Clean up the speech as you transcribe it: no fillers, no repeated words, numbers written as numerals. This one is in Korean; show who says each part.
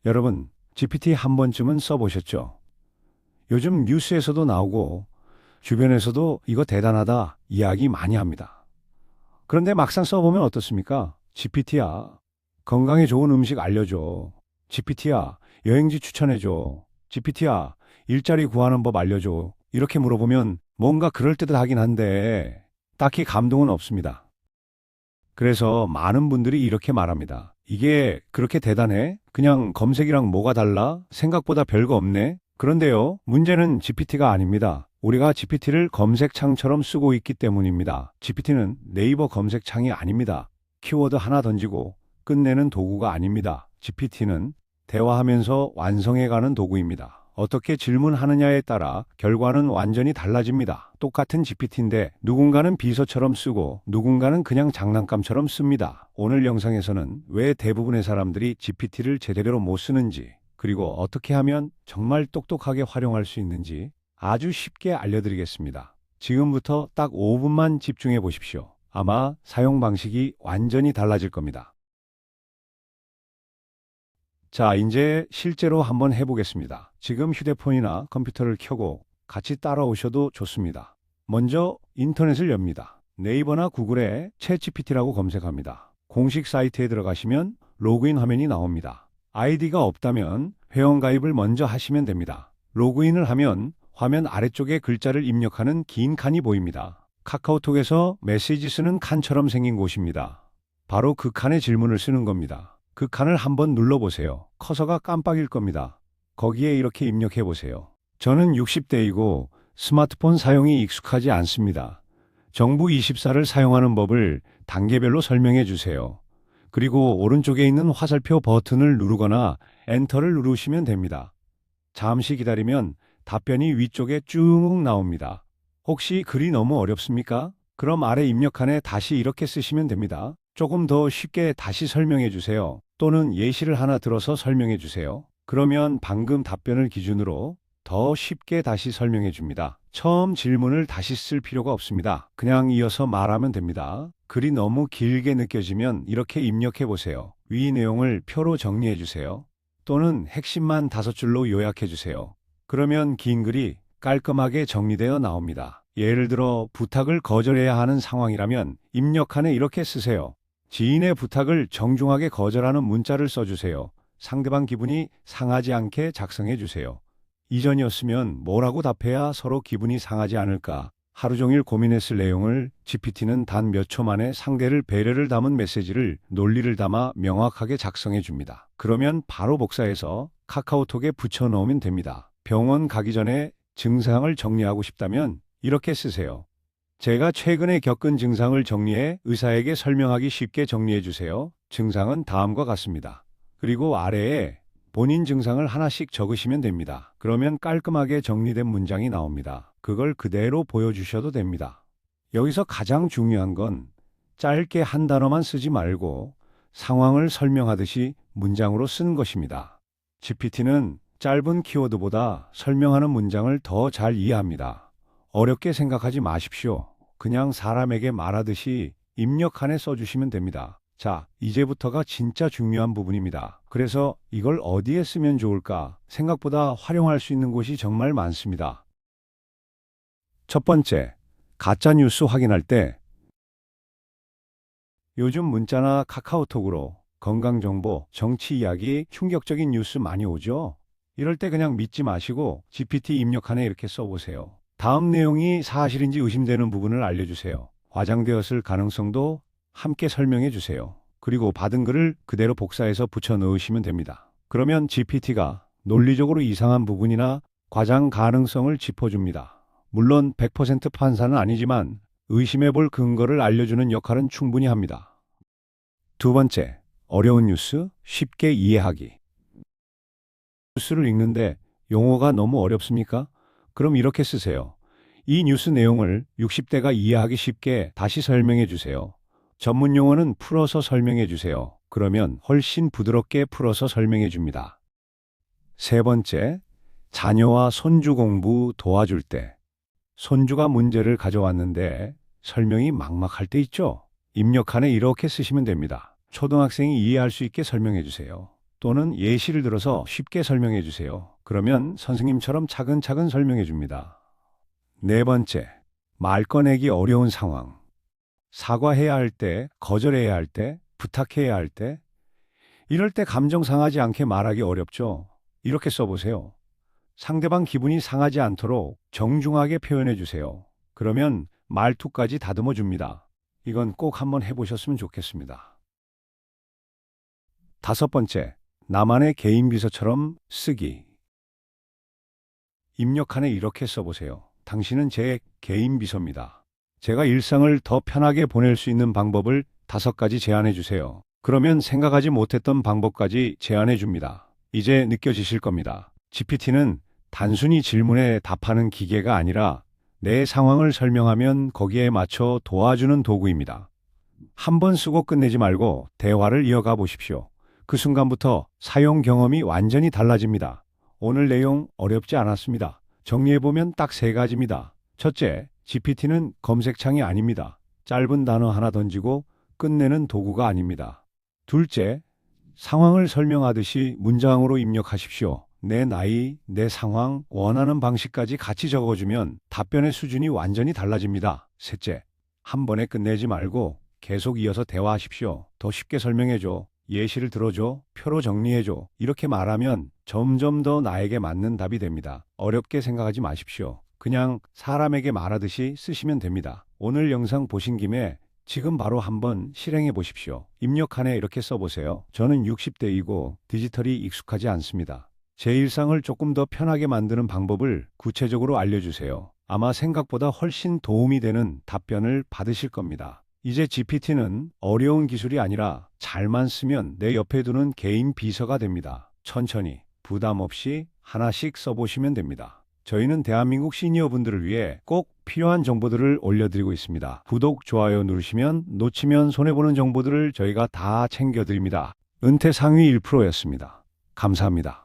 Speaker 1: 여러분, GPT 한 번쯤은 써보셨죠? 요즘 뉴스에서도 나오고 주변에서도 이거 대단하다 이야기 많이 합니다. 그런데 막상 써보면 어떻습니까? GPT야, 건강에 좋은 음식 알려줘. GPT야, 여행지 추천해줘. GPT야, 일자리 구하는 법 알려줘. 이렇게 물어보면 뭔가 그럴듯하긴 한데 딱히 감동은 없습니다. 그래서 많은 분들이 이렇게 말합니다. 이게 그렇게 대단해? 그냥 검색이랑 뭐가 달라? 생각보다 별거 없네? 그런데요, 문제는 GPT가 아닙니다. 우리가 GPT를 검색창처럼 쓰고 있기 때문입니다. GPT는 네이버 검색창이 아닙니다. 키워드 하나 던지고 끝내는 도구가 아닙니다. GPT는 대화하면서 완성해가는 도구입니다. 어떻게 질문하느냐에 따라 결과는 완전히 달라집니다. 똑같은 GPT인데 누군가는 비서처럼 쓰고 누군가는 그냥 장난감처럼 씁니다. 오늘 영상에서는 왜 대부분의 사람들이 GPT를 제대로 못 쓰는지, 그리고 어떻게 하면 정말 똑똑하게 활용할 수 있는지 아주 쉽게 알려드리겠습니다. 지금부터 딱 5분만 집중해 보십시오. 아마 사용 방식이 완전히 달라질 겁니다. 자, 이제 실제로 한번 해보겠습니다. 지금 휴대폰이나 컴퓨터를 켜고 같이 따라오셔도 좋습니다. 먼저 인터넷을 엽니다. 네이버나 구글에 챗GPT라고 검색합니다. 공식 사이트에 들어가시면 로그인 화면이 나옵니다. 아이디가 없다면 회원가입을 먼저 하시면 됩니다. 로그인을 하면 화면 아래쪽에 글자를 입력하는 긴 칸이 보입니다. 카카오톡에서 메시지 쓰는 칸처럼 생긴 곳입니다. 바로 그 칸에 질문을 쓰는 겁니다. 그 칸을 한번 눌러보세요. 커서가 깜빡일 겁니다. 거기에 이렇게 입력해 보세요. 저는 60대이고 스마트폰 사용이 익숙하지 않습니다. 정부 24를 사용하는 법을 단계별로 설명해 주세요. 그리고 오른쪽에 있는 화살표 버튼을 누르거나 엔터를 누르시면 됩니다. 잠시 기다리면 답변이 위쪽에 쭉 나옵니다. 혹시 글이 너무 어렵습니까? 그럼 아래 입력칸에 다시 이렇게 쓰시면 됩니다. 조금 더 쉽게 다시 설명해 주세요. 또는 예시를 하나 들어서 설명해 주세요. 그러면 방금 답변을 기준으로 더 쉽게 다시 설명해 줍니다. 처음 질문을 다시 쓸 필요가 없습니다. 그냥 이어서 말하면 됩니다. 글이 너무 길게 느껴지면 이렇게 입력해 보세요. 위 내용을 표로 정리해 주세요. 또는 핵심만 5줄로 요약해 주세요. 그러면 긴 글이 깔끔하게 정리되어 나옵니다. 예를 들어 부탁을 거절해야 하는 상황이라면 입력칸에 이렇게 쓰세요. 지인의 부탁을 정중하게 거절하는 문자를 써주세요. 상대방 기분이 상하지 않게 작성해 주세요. 이전이었으면 뭐라고 답해야 서로 기분이 상하지 않을까? 하루 종일 고민했을 내용을 GPT는 단 몇 초 만에 상대를 배려를 담은 메시지를 논리를 담아 명확하게 작성해 줍니다. 그러면 바로 복사해서 카카오톡에 붙여 넣으면 됩니다. 병원 가기 전에 증상을 정리하고 싶다면 이렇게 쓰세요. 제가 최근에 겪은 증상을 정리해 의사에게 설명하기 쉽게 정리해 주세요. 증상은 다음과 같습니다. 그리고 아래에 본인 증상을 하나씩 적으시면 됩니다. 그러면 깔끔하게 정리된 문장이 나옵니다. 그걸 그대로 보여주셔도 됩니다. 여기서 가장 중요한 건 짧게 한 단어만 쓰지 말고 상황을 설명하듯이 문장으로 쓰는 것입니다. GPT는 짧은 키워드보다 설명하는 문장을 더 잘 이해합니다. 어렵게 생각하지 마십시오. 그냥 사람에게 말하듯이 입력칸에 써주시면 됩니다. 자, 이제부터가 진짜 중요한 부분입니다. 그래서 이걸 어디에 쓰면 좋을까? 생각보다 활용할 수 있는 곳이 정말 많습니다. 첫 번째, 가짜 뉴스 확인할 때 요즘 문자나 카카오톡으로 건강정보, 정치 이야기, 충격적인 뉴스 많이 오죠? 이럴 때 그냥 믿지 마시고 GPT 입력칸에 이렇게 써보세요. 다음 내용이 사실인지 의심되는 부분을 알려주세요. 과장되었을 가능성도 함께 설명해 주세요. 그리고 받은 글을 그대로 복사해서 붙여 넣으시면 됩니다. 그러면 GPT가 논리적으로 이상한 부분이나 과장 가능성을 짚어줍니다. 물론 100% 판사는 아니지만 의심해 볼 근거를 알려주는 역할은 충분히 합니다. 두 번째, 어려운 뉴스 쉽게 이해하기. 뉴스를 읽는데 용어가 너무 어렵습니까? 그럼 이렇게 쓰세요. 이 뉴스 내용을 60대가 이해하기 쉽게 다시 설명해 주세요. 전문 용어는 풀어서 설명해 주세요. 그러면 훨씬 부드럽게 풀어서 설명해 줍니다. 세 번째, 자녀와 손주 공부 도와줄 때. 손주가 문제를 가져왔는데 설명이 막막할 때 있죠? 입력칸에 이렇게 쓰시면 됩니다. 초등학생이 이해할 수 있게 설명해 주세요. 또는 예시를 들어서 쉽게 설명해 주세요. 그러면 선생님처럼 차근차근 설명해 줍니다. 네 번째, 말 꺼내기 어려운 상황. 사과해야 할 때, 거절해야 할 때, 부탁해야 할 때, 이럴 때 감정 상하지 않게 말하기 어렵죠. 이렇게 써보세요. 상대방 기분이 상하지 않도록 정중하게 표현해 주세요. 그러면 말투까지 다듬어 줍니다. 이건 꼭 한번 해보셨으면 좋겠습니다. 다섯 번째, 나만의 개인 비서처럼 쓰기. 입력칸에 이렇게 써보세요. 당신은 제 개인 비서입니다. 제가 일상을 더 편하게 보낼 수 있는 방법을 5가지 제안해 주세요. 그러면 생각하지 못했던 방법까지 제안해 줍니다. 이제 느껴지실 겁니다. GPT는 단순히 질문에 답하는 기계가 아니라 내 상황을 설명하면 거기에 맞춰 도와주는 도구입니다. 한 번 쓰고 끝내지 말고 대화를 이어가 보십시오. 그 순간부터 사용 경험이 완전히 달라집니다. 오늘 내용 어렵지 않았습니다. 정리해보면 딱 3가지입니다. 첫째, GPT는 검색창이 아닙니다. 짧은 단어 하나 던지고 끝내는 도구가 아닙니다. 둘째, 상황을 설명하듯이 문장으로 입력하십시오. 내 나이, 내 상황, 원하는 방식까지 같이 적어주면 답변의 수준이 완전히 달라집니다. 셋째, 한 번에 끝내지 말고 계속 이어서 대화하십시오. 더 쉽게 설명해줘. 예시를 들어줘. 표로 정리해줘. 이렇게 말하면 점점 더 나에게 맞는 답이 됩니다. 어렵게 생각하지 마십시오. 그냥 사람에게 말하듯이 쓰시면 됩니다. 오늘 영상 보신 김에 지금 바로 한번 실행해 보십시오. 입력칸에 이렇게 써보세요. 저는 60대이고 디지털이 익숙하지 않습니다. 제 일상을 조금 더 편하게 만드는 방법을 구체적으로 알려주세요. 아마 생각보다 훨씬 도움이 되는 답변을 받으실 겁니다. 이제 GPT는 어려운 기술이 아니라 잘만 쓰면 내 옆에 두는 개인 비서가 됩니다. 천천히, 부담 없이 하나씩 써보시면 됩니다. 저희는 대한민국 시니어분들을 위해 꼭 필요한 정보들을 올려드리고 있습니다. 구독, 좋아요 누르시면 놓치면 손해보는 정보들을 저희가 다 챙겨드립니다. 은퇴 상위 1%였습니다. 감사합니다.